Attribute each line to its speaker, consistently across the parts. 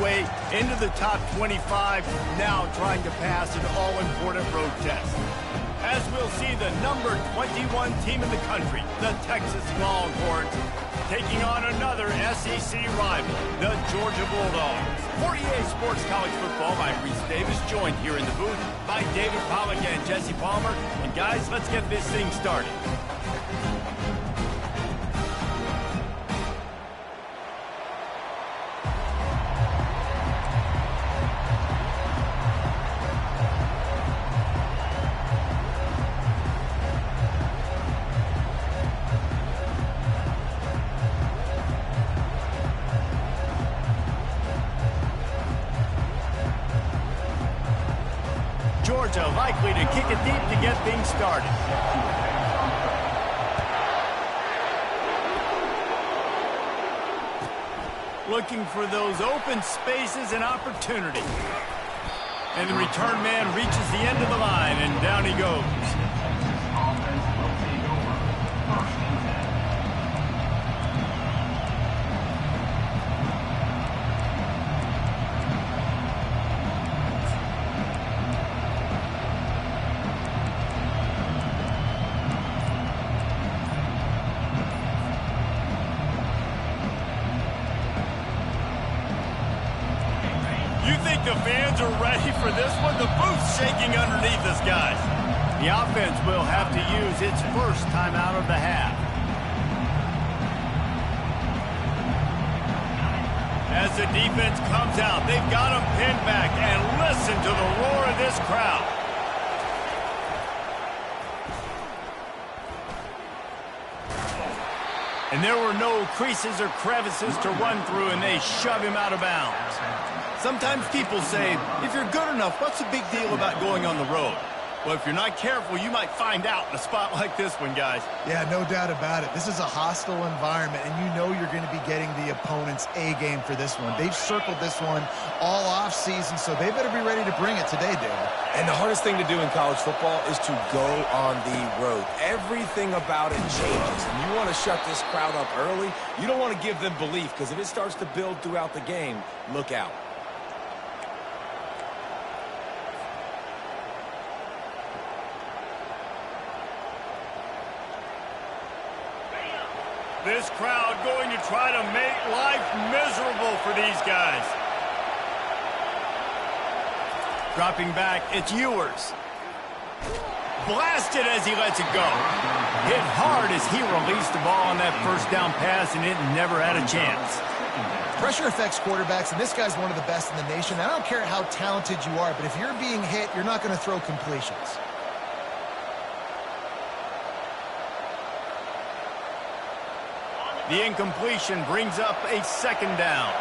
Speaker 1: way into the top 25, now trying to pass an all-important road test. As we'll see the number 21 team in the country, the Texas Longhorns, taking on another SEC rival, the Georgia Bulldogs. For EA Sports College Football, I'm Reese Davis, joined here in the booth by David Pollack and Jesse Palmer. And guys, let's get this thing started. Georgia likely to kick it deep to get things started. Looking for those open spaces and opportunity. And the return man reaches the end of the line, and down he goes. The fans are ready for this one. The booth's shaking underneath us, guys. The offense will have to use its first timeout of the half. As the defense comes out, they've got them pinned back, and listen to the roar of this crowd. And there were no creases or crevices to run through, and they shove him out of bounds. Sometimes people say, if you're good enough, what's the big deal about going on the road? Well, if you're not careful, you might find out in a spot like this one, guys.
Speaker 2: Yeah, no doubt about it. This is a hostile environment, and you know you're going to be getting the opponent's A-game for this one. They've circled this one all off-season, so they better be ready to bring it today, David.
Speaker 3: And the hardest thing to do in college football is to go on the road. Everything about it changes, and you want to shut this crowd up early. You don't want to give them belief, because if it starts to build throughout the game, look out.
Speaker 1: This crowd going to try to make life miserable for these guys. Dropping back, it's Ewers. Blasted as he lets it go. Hit hard as he released the ball on that first down pass, and it never had a chance.
Speaker 2: Pressure affects quarterbacks, and this guy's one of the best in the nation. I don't care how talented you are, but if you're being hit, you're not going to throw completions.
Speaker 1: The incompletion brings up a second down.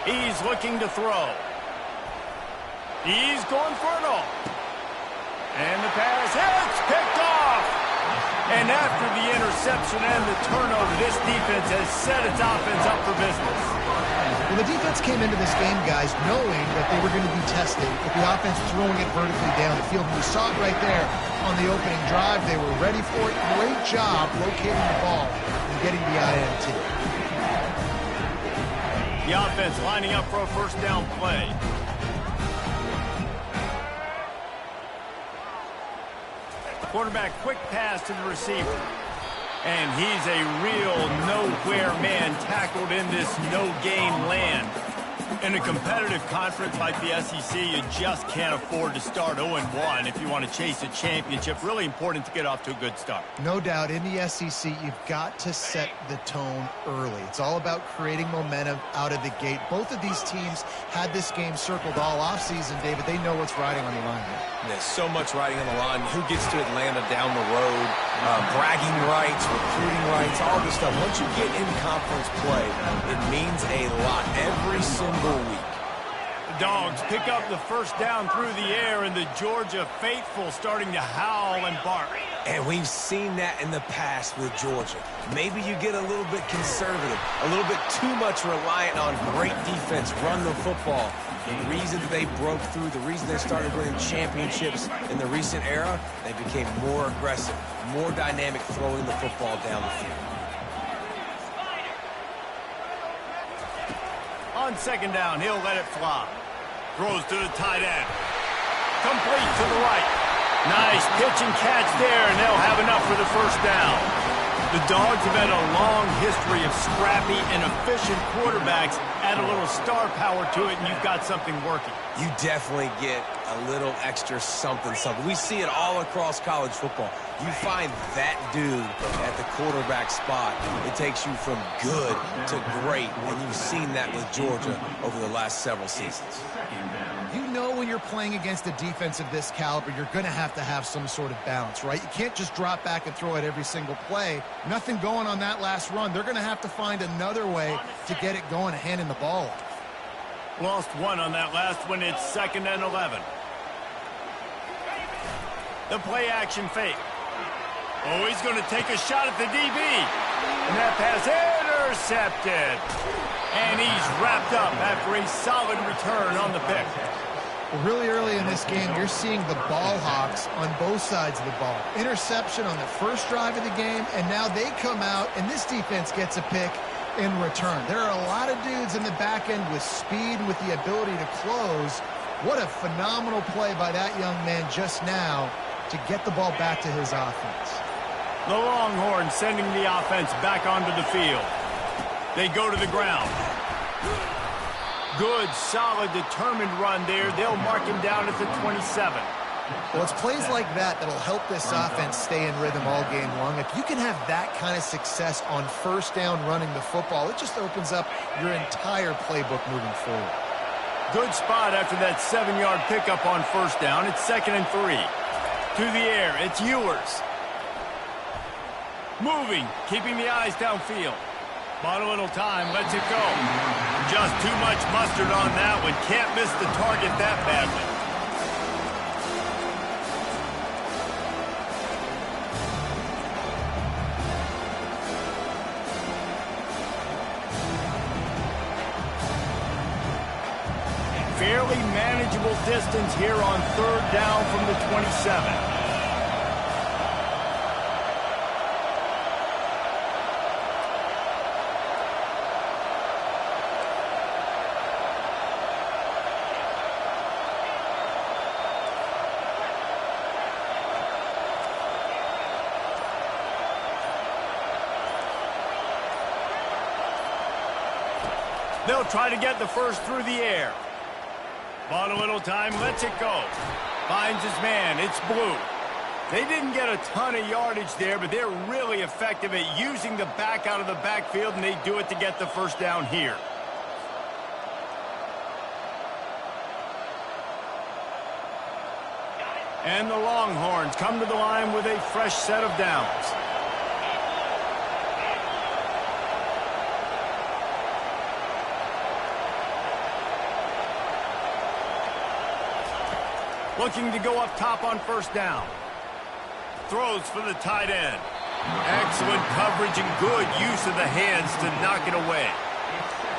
Speaker 1: He's looking to throw. He's going for it all. And the pass hits, picked off. And after the interception and the turnover, this defense has set its offense up for business.
Speaker 2: Well, the defense came into this game, guys, knowing that they were going to be tested with the offense throwing it vertically down the field. And we saw it right there on the opening drive. They were ready for it. Great job locating the ball and getting the INT.
Speaker 1: The offense lining up for a first down play. Quarterback, quick pass to the receiver. And he's a real nowhere man tackled in this no-gain land. In a competitive conference like the SEC, you just can't afford to start 0-1 if you want to chase a championship. Really important to get off to a good start.
Speaker 2: No doubt, in the SEC, you've got to set the tone early. It's all about creating momentum out of the gate. Both of these teams had this game circled all offseason, David. They know what's riding on the line here.
Speaker 3: There's so much riding on the line. Who gets to Atlanta down the road? Bragging rights, recruiting rights, all this stuff. Once you get in conference play, it means a lot every single week.
Speaker 1: Dogs pick up the first down through the air, and the Georgia faithful starting to howl and bark.
Speaker 3: And we've seen that in the past with Georgia. Maybe you get a little bit conservative, a little bit too much reliant on great defense, run the football. The reason they broke through, the reason they started winning championships in the recent era, they became more aggressive, more dynamic throwing the football down the field.
Speaker 1: On second down, he'll let it fly. Throws to the tight end. Complete to the right. Nice pitch and catch there, and they'll have enough for the first down. The Dogs have had a long history of scrappy and efficient quarterbacks. Add a little star power to it, and you've got something working.
Speaker 3: You definitely get a little extra something. We see it all across college football. You find that dude at the quarterback spot, it takes you from good to great, and you've seen that with Georgia over the last several seasons.
Speaker 2: You know when you're playing against a defense of this caliber, you're going to have some sort of balance, right? You can't just drop back and throw it every single play. Nothing going on that last run. They're going to have to find another way to get it going, handing the ball off.
Speaker 1: Lost one on that last one. It's 2nd and 11. The play action fake. Oh, he's going to take a shot at the DB. And that pass intercepted. And he's wrapped up after a solid return on the pick.
Speaker 2: Well, really early in this game, you're seeing the ball hawks on both sides of the ball. Interception on the first drive of the game, and now they come out, and this defense gets a pick in return. There are a lot of dudes in the back end with speed and with the ability to close. What a phenomenal play by that young man just now to get the ball back to his offense.
Speaker 1: The Longhorns sending the offense back onto the field. They go to the ground. Good, solid, determined run there. They'll mark him down at the 27.
Speaker 2: Well, it's plays like that that'll help this offense stay in rhythm all game long. If you can have that kind of success on first down running the football, it just opens up your entire playbook moving forward.
Speaker 1: Good spot after that 7-yard pickup on first down. It's 2nd and 3. To the air, it's Ewers. Moving, keeping the eyes downfield. Bought a little time, lets it go. Just too much mustard on that one. Can't miss the target that badly. Fairly manageable distance here on 3rd down from the 27. They'll try to get the first through the air. Bought a little time, lets it go. Finds his man, it's Blue. They didn't get a ton of yardage there, but they're really effective at using the back out of the backfield, and they do it to get the first down here. And the Longhorns come to the line with a fresh set of downs. Looking to go up top on first down. Throws for the tight end. Excellent coverage and good use of the hands to knock it away.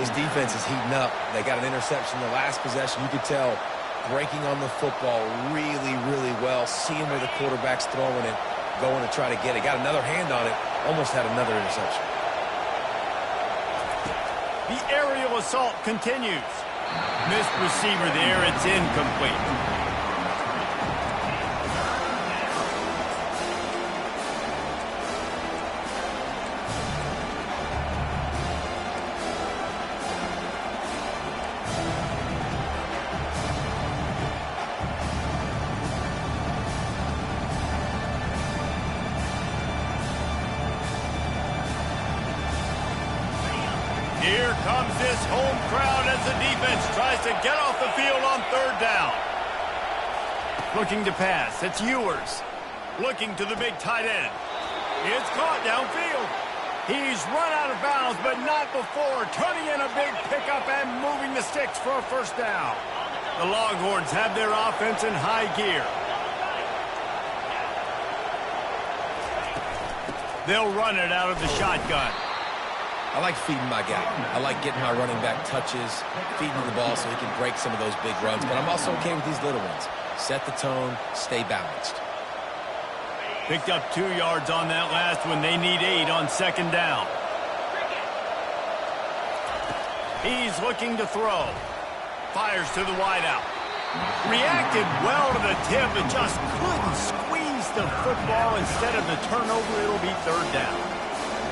Speaker 3: This defense is heating up. They got an interception the last possession. You could tell breaking on the football really, really well. Seeing where the quarterback's throwing it, going to try to get it. Got another hand on it. Almost had another interception.
Speaker 1: The aerial assault continues. Missed receiver there. It's incomplete. Here comes this home crowd as the defense tries to get off the field on 3rd down. Looking to pass. It's Ewers. Looking to the big tight end. It's caught downfield. He's run out of bounds, but not before. Turning in a big pickup and moving the sticks for a first down. The Longhorns have their offense in high gear. They'll run it out of the shotgun.
Speaker 3: I like feeding my guy. I like getting my running back touches, feeding the ball so he can break some of those big runs. But I'm also okay with these little ones. Set the tone, stay balanced.
Speaker 1: Picked up 2 yards on that last one. They need 8 on second down. He's looking to throw. Fires to the wideout. Reacted well to the tip, but just couldn't squeeze the football. Instead of the turnover, it'll be third down.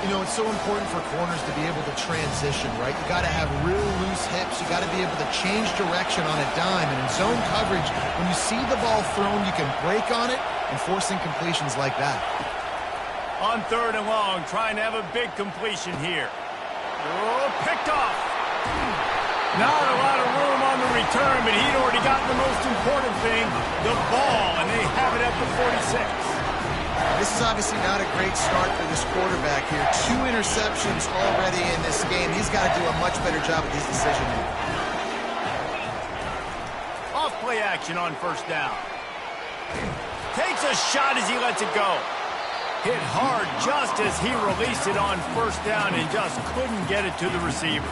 Speaker 2: You know, it's so important for corners to be able to transition, right? You got to have real loose hips. You got to be able to change direction on a dime. And in zone coverage, when you see the ball thrown, you can break on it and force incompletions like that.
Speaker 1: On third and long, trying to have a big completion here. Oh, picked off. Not a lot of room on the return, but he'd already gotten the most important thing, the ball, and they have it at the 46.
Speaker 2: This is obviously not a great start for this quarterback here. 2 interceptions already in this game. He's got to do a much better job with his decision-making.
Speaker 1: Off play action on first down. Takes a shot as he lets it go. Hit hard just as he released it on first down and just couldn't get it to the receiver.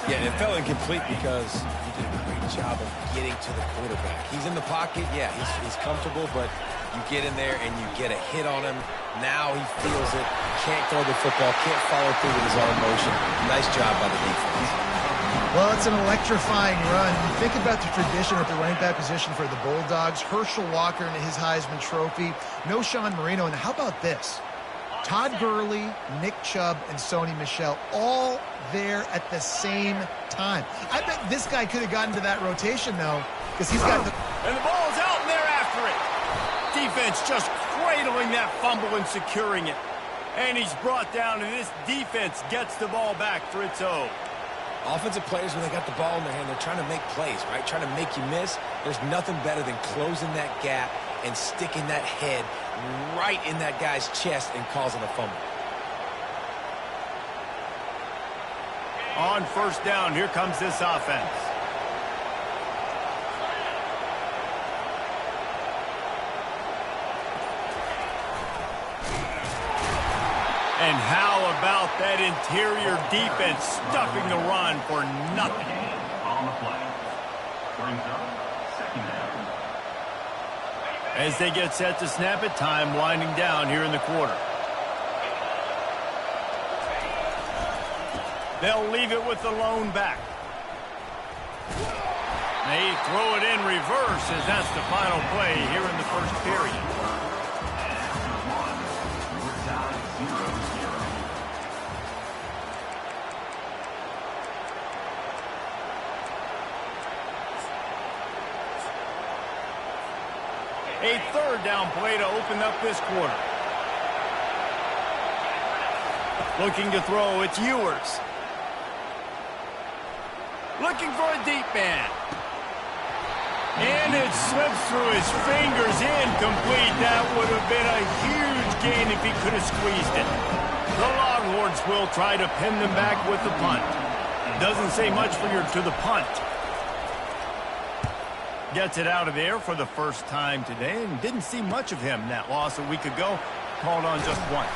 Speaker 3: Yeah, it fell incomplete because he did a great job of getting to the quarterback. He's in the pocket, yeah, he's comfortable, but you get in there and you get a hit on him. Now he feels it, can't throw the football, can't follow through with his own motion. Nice job by the defense.
Speaker 2: Well, it's an electrifying run. You think about the tradition at the running back position for the Bulldogs. Herschel Walker and his Heisman Trophy. No Sean Marino. And how about this? Todd Gurley, Nick Chubb, and Sony Michel all there at the same time. I bet this guy could have gotten to that rotation, though, because he's got the...
Speaker 1: And the ball's out, and they're after it. Defense just cradling that fumble and securing it. And he's brought down, and this defense gets the ball back for its own.
Speaker 3: Offensive players, when they got the ball in their hand, they're trying to make plays, right? Trying to make you miss. There's nothing better than closing that gap and sticking that head right in that guy's chest and causing a fumble.
Speaker 1: On first down, here comes this offense. And how about that interior defense stuffing the run for nothing?
Speaker 4: On the play. Brings up second down.
Speaker 1: As they get set to snap it, time winding down here in the quarter. They'll leave it with the lone back. They throw it in reverse as that's the final play here in the first period. A third down play to open up this quarter. Looking to throw, it's Ewers. Looking for a deep man. And it slips through his fingers, incomplete. That would have been a huge gain if he could have squeezed it. The Longhorns will try to pin them back with the punt. Doesn't say much to the punt. Gets it out of there for the first time today, and didn't see much of him. That loss a week ago, called on just once.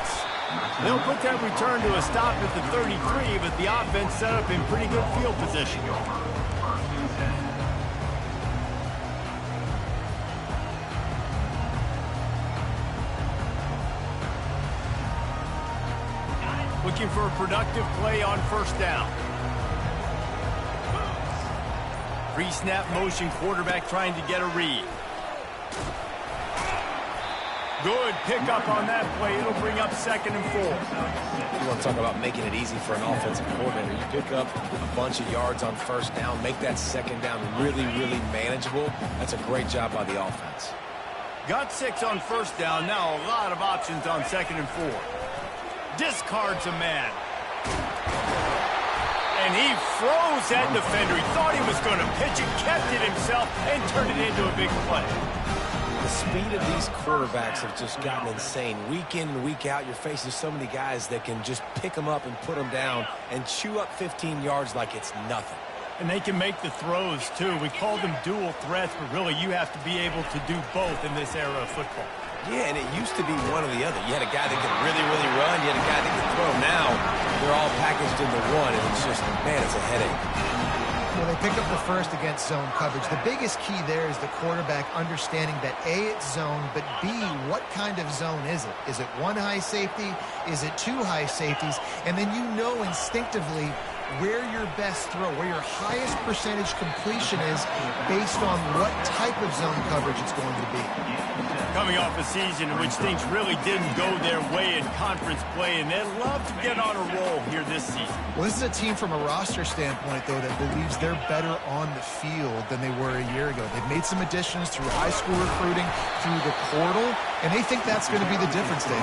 Speaker 1: They'll put that return to a stop at the 33, but the offense set up in pretty good field position. Looking for a productive play on first down. Pre-snap motion, quarterback trying to get a read. Good pickup on that play. It'll bring up 2nd and 4.
Speaker 3: You want to talk about making it easy for an offensive coordinator. You pick up a bunch of yards on first down, make that second down really, really manageable. That's a great job by the offense.
Speaker 1: Got 6 on first down. Now a lot of options on 2nd and 4. Discards a man. And he froze that defender. He thought he was going to pitch it, kept it himself, and turned it into a big play.
Speaker 3: The speed of these quarterbacks have just gotten insane. Week in and week out, you're facing so many guys that can just pick them up and put them down and chew up 15 yards like it's nothing.
Speaker 1: And they can make the throws, too. We call them dual threats, but really you have to be able to do both in this era of football.
Speaker 3: Yeah, and it used to be one or the other. You had a guy that could really, really run. You had a guy that could throw. Now they're all packaged into one, and it's just, man, it's a headache.
Speaker 2: Well, they pick up the first against zone coverage. The biggest key there is the quarterback understanding that A, it's zone, but B, what kind of zone is it? Is it one high safety? Is it two high safeties? And then you know instinctively where your best throw, where your highest percentage completion is based on what type of zone coverage it's going to be.
Speaker 1: Coming off a season in which things really didn't go their way in conference play, and they'd love to get on a roll here this season.
Speaker 2: Well, this is a team from a roster standpoint, though, that believes they're better on the field than they were a year ago. They've made some additions through high school recruiting, through the portal, and they think that's going to be the difference, David.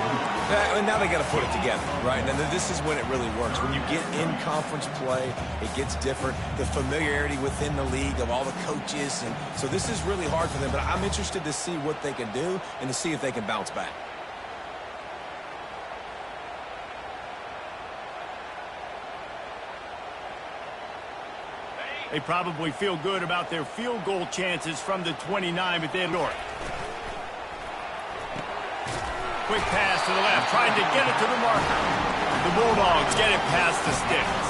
Speaker 3: And now they got to put it together, right? And this is when it really works. When you get in conference play, it gets different. The familiarity within the league of all the coaches, and so this is really hard for them. But I'm interested to see what they can do and to see if they can bounce back.
Speaker 1: They probably feel good about their field goal chances from the 29, but they're north. Quick pass to the left, trying to get it to the marker. The Bulldogs get it past the sticks.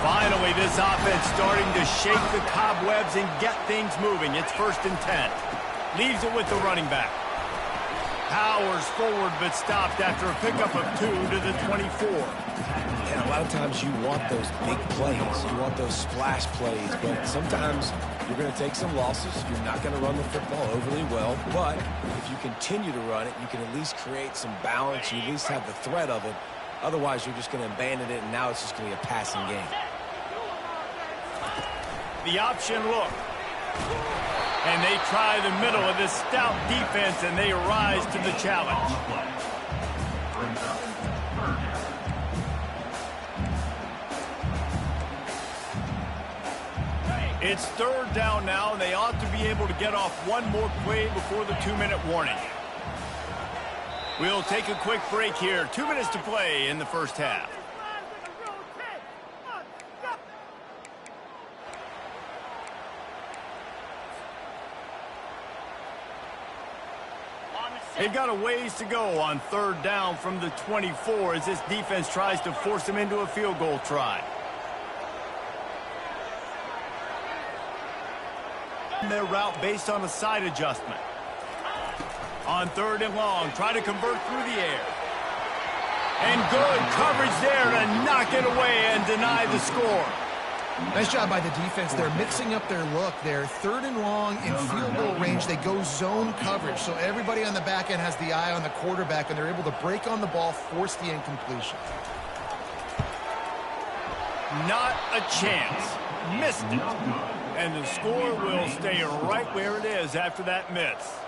Speaker 1: Finally, this offense starting to shake the cobwebs and get things moving. It's 1st and 10. Leaves it with the running back. Powers forward, but stopped after a pickup of 2 to the 24.
Speaker 3: And a lot of times you want those big plays. You want those splash plays, but sometimes you're going to take some losses. You're not going to run the football overly well, but if you continue to run it, you can at least create some balance. You at least have the threat of it. Otherwise, you're just going to abandon it, and now it's just going to be a passing game.
Speaker 1: The option look. And they try the middle of this stout defense, and they rise to the challenge. It's 3rd down now, and they ought to be able to get off one more play before the 2-minute warning. We'll take a quick break here. 2 minutes to play in the first half. They've got a ways to go on 3rd down from the 24 as this defense tries to force them into a field goal try. Their route based on a side adjustment. On 3rd and long, try to convert through the air. And good coverage there to knock it away and deny the score.
Speaker 2: Nice job by the defense. They're mixing up their look there. 3rd and long in field goal range. They go zone coverage. So everybody on the back end has the eye on the quarterback, and they're able to break on the ball, force the incompletion.
Speaker 1: Not a chance. Missed it. And the score will stay right where it is after that miss.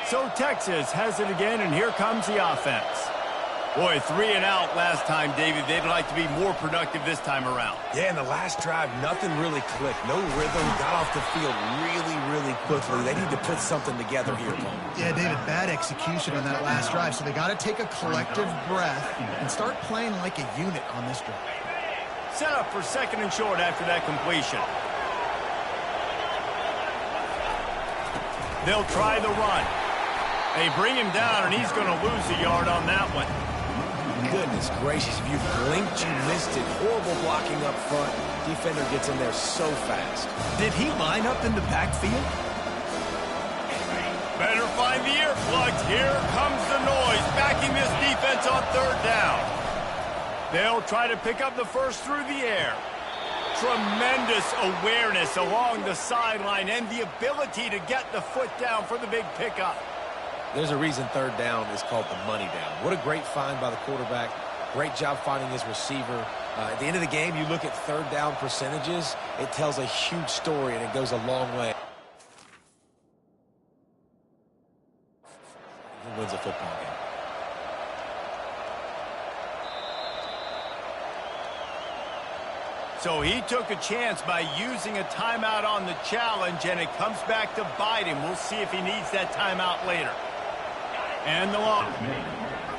Speaker 1: So Texas has it again, and here comes the offense. Boy, 3 and out last time, David. They'd like to be more productive this time around.
Speaker 3: Yeah, in the last drive, nothing really clicked. No rhythm. Got off the field really, really quickly. They need to put something together here, Cole.
Speaker 2: Yeah, David, bad execution on that last drive. So they got to take a collective breath and start playing like a unit on this drive.
Speaker 1: Set up for 2nd and short after that completion. They'll try the run. They bring him down, and he's going to lose a yard on that one.
Speaker 3: Goodness gracious, if you blinked, you missed it. Horrible blocking up front. Defender gets in there so fast.
Speaker 1: Did he line up in the backfield? Better find the earplugs. Here comes the noise, backing this defense on 3rd down. They'll try to pick up the first through the air. Tremendous awareness along the sideline and the ability to get the foot down for the big pickup.
Speaker 3: There's a reason 3rd down is called the money down. What a great find by the quarterback. Great job finding his receiver. At the end of the game, you look at 3rd down percentages. It tells a huge story, and it goes a long way. He wins a football game.
Speaker 1: So he took a chance by using a timeout on the challenge, and it comes back to bite him. We'll see if he needs that timeout later. And the long.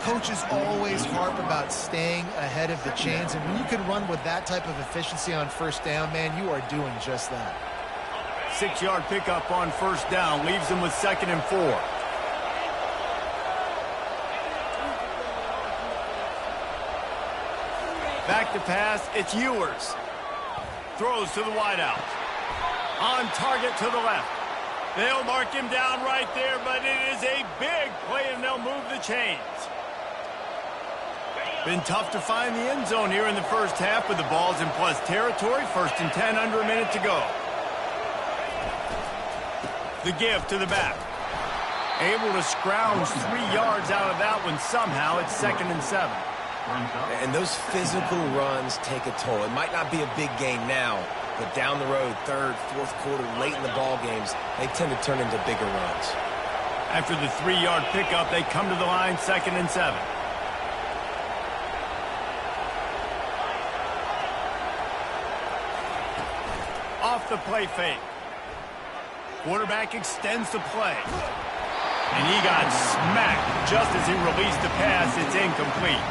Speaker 2: Coaches always harp about staying ahead of the chains, and when you can run with that type of efficiency on first down, man, you are doing just that.
Speaker 1: 6-yard pickup on first down leaves him with 2nd and 4. Back to pass, it's Ewers. Throws to the wideout. On target to the left. They'll mark him down right there, but it is a big play, and they'll move the chains. Been tough to find the end zone here in the first half, but the ball's in plus territory. 1st and 10, under a minute to go. The give to the back. Able to scrounge 3 yards out of that one somehow. It's 2nd and 7.
Speaker 3: And those physical runs take a toll. It might not be a big gain now, but down the road, 3rd, 4th quarter, late in the ball games, they tend to turn into bigger runs.
Speaker 1: After the 3-yard pickup, they come to the line, 2nd and 7. Off the play fake. Quarterback extends the play. And he got smacked just as he released the pass. It's incomplete.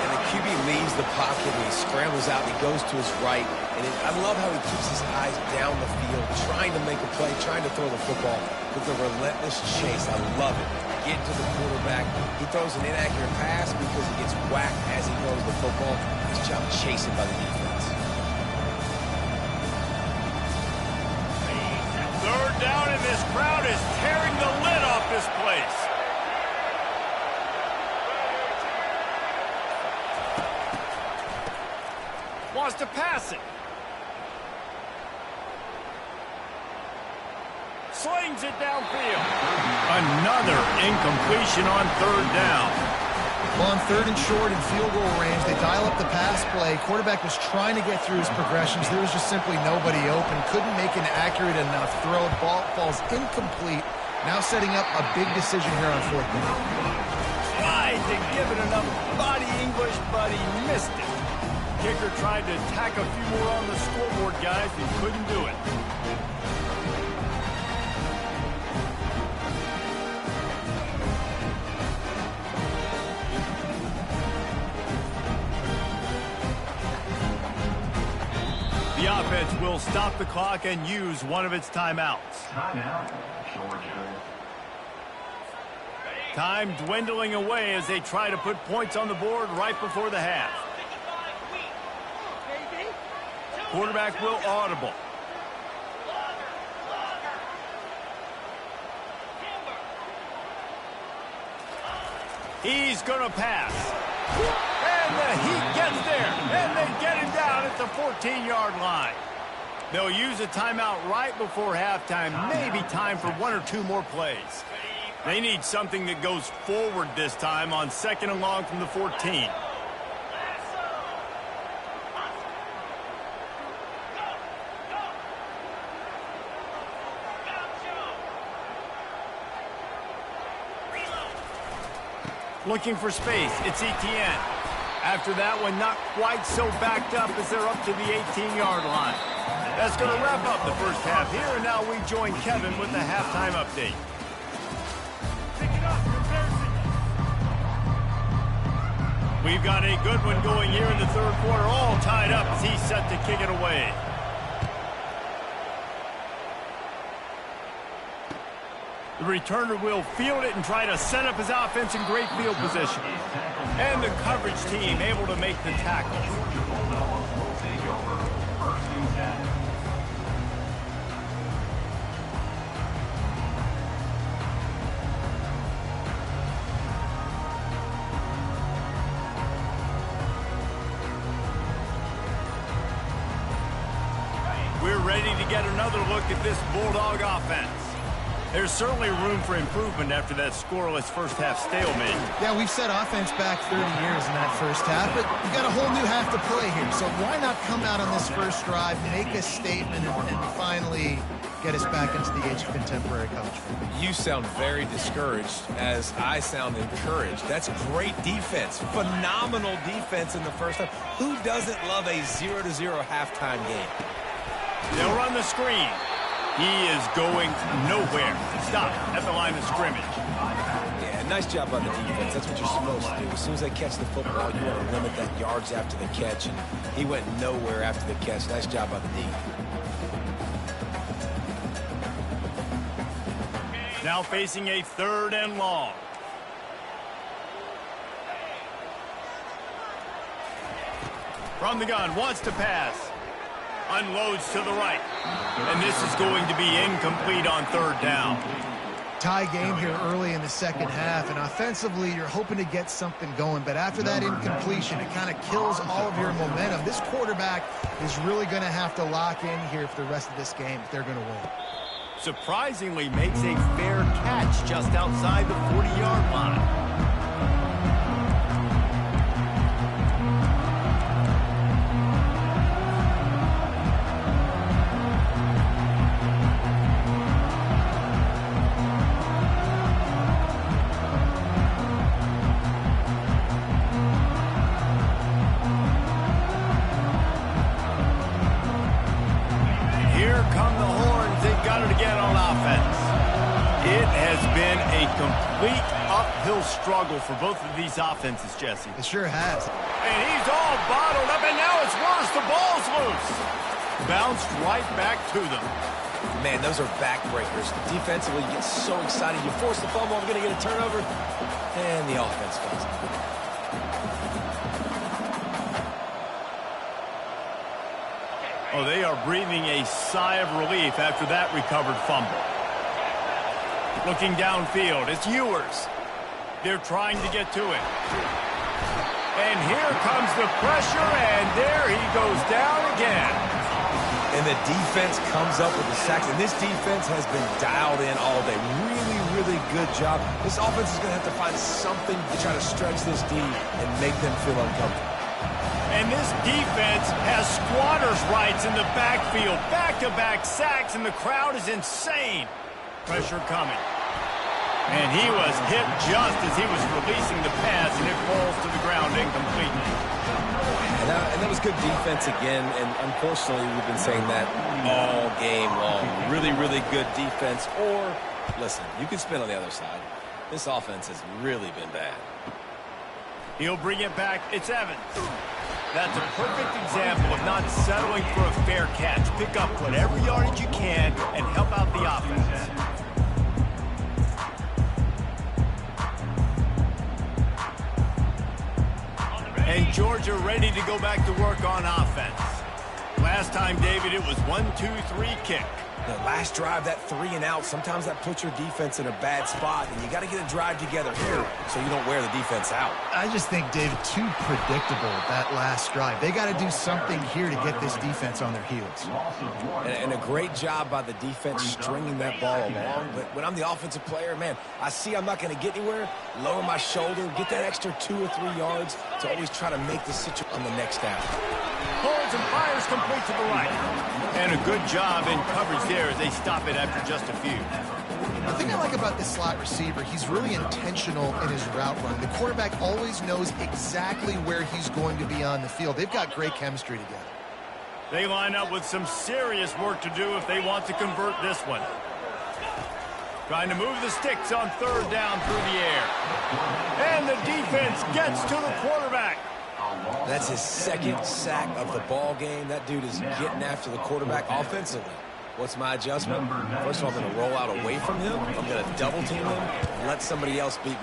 Speaker 3: And the QB leaves the pocket and he scrambles out and he goes to his right. And I love how he keeps his eyes down the field, trying to make a play, trying to throw the football with a relentless chase. I love it. Get to the quarterback. He throws an inaccurate pass because he gets whacked as he throws the football. Nice job chasing by the defense.
Speaker 1: 3rd down, and this crowd is tearing the lid off this place. Wants to pass it. Slings it downfield. Another incompletion on 3rd down.
Speaker 2: Well, on 3rd and short and field goal range, they dial up the pass play. Quarterback was trying to get through his progressions. There was just simply nobody open. Couldn't make an accurate enough throw. Ball falls incomplete. Now setting up a big decision here on 4th down.
Speaker 1: Tried to give it enough body English, but he missed it. Kicker tried to tack a few more on the scoreboard, guys. He couldn't do it. The offense will stop the clock and use one of its timeouts.
Speaker 4: Timeout, Georgia.
Speaker 1: Time dwindling away as they try to put points on the board right before the half. Quarterback will audible. He's going to pass. And the Heat gets there. And they get him down at the 14-yard line. They'll use a timeout right before halftime. Maybe time for 1 or 2 more plays. They need something that goes forward this time on 2nd and long from the 14. Looking for space. It's Etienne. After that one, not quite so backed up as they're up to the 18-yard line. That's going to wrap up the first half here, and now we join Kevin with the halftime update. We've got a good one going here in the 3rd quarter, all tied up as he's set to kick it away. The returner will field it and try to set up his offense in great field position. And the coverage team able to make the tackle. We're ready to get another look at this Bulldog offense. There's certainly room for improvement after that scoreless first-half stalemate.
Speaker 2: Yeah, we've set offense back 30 years in that first half, but you got a whole new half to play here. So why not come out on this first drive, make a statement, and finally get us back into the age of contemporary college football?
Speaker 3: You sound very discouraged as I sound encouraged. That's great defense. Phenomenal defense in the first half. Who doesn't love a 0-0 halftime game?
Speaker 1: They'll run the screen. He is going nowhere. Stop at the line of scrimmage.
Speaker 3: Yeah, nice job by the defense. That's what you're supposed to do. As soon as they catch the football, you want to limit that yards after the catch, and he went nowhere after the catch. Nice job by the D.
Speaker 1: Now facing a 3rd and long. From the gun, wants to pass. Unloads to the right. And this is going to be incomplete on 3rd down.
Speaker 2: Tie game here early in the second half, and offensively you're hoping to get something going, but after that incompletion, it kind of kills all of your momentum. This quarterback is really going to have to lock in here for the rest of this game if they're going to win.
Speaker 1: Surprisingly makes a fair catch just outside the 40-yard line. Here come the horns. They've got it again on offense. It has been a complete uphill struggle for both of these offenses, Jesse.
Speaker 2: It sure has.
Speaker 1: And he's all bottled up, and now it's worse. The ball's loose. Bounced right back to them.
Speaker 3: Man, those are backbreakers. Defensively, you get so excited. You force the fumble, I'm going to get a turnover, and the offense does it.
Speaker 1: Oh, they are breathing a sigh of relief after that recovered fumble. Looking downfield, it's Ewers. They're trying to get to it. And here comes the pressure, and there he goes down again.
Speaker 3: And the defense comes up with the sacks, and this defense has been dialed in all day. Really, really good job. This offense is going to have to find something to try to stretch this D and make them feel uncomfortable.
Speaker 1: And this defense has squatters' rights in the backfield. Back-to-back sacks, and the crowd is insane. Pressure coming. And he was hit just as he was releasing the pass, and it falls to the ground incomplete.
Speaker 3: And that was good defense again, and unfortunately, we've been saying that all game long. Really, really good defense. Or, listen, you can spin on the other side. This offense has really been bad.
Speaker 1: He'll bring it back. It's Evans. That's a perfect example of not settling for a fair catch. Pick up whatever yardage you can and help out the offense. And Georgia ready to go back to work on offense. Last time, David, it was 1-2-3 kick.
Speaker 3: The last drive, that 3-and-out, sometimes that puts your defense in a bad spot, and you got to get a drive together here so you don't wear the defense out.
Speaker 2: I just think, David, too predictable, that last drive. They got to do something here to get this defense on their heels.
Speaker 3: And a great job by the defense stringing that ball along. But when I'm the offensive player, man, I see I'm not going to get anywhere, lower my shoulder, get that extra 2 or 3 yards to always try to make the situation on the next down.
Speaker 1: Holds and fires complete to the right. And a good job in coverage there as they stop it after just a few.
Speaker 2: The thing I like about this slot receiver, he's really intentional in his route run. The quarterback always knows exactly where he's going to be on the field. They've got great chemistry together.
Speaker 1: They line up with some serious work to do if they want to convert this one. Trying to move the sticks on 3rd down through the air. And the defense gets to the quarterback.
Speaker 3: That's his 2nd sack of the ball game. That dude is getting after the quarterback offensively. What's my adjustment? First of all, I'm going to roll out away from him. I'm going to double team him and let somebody else beat me.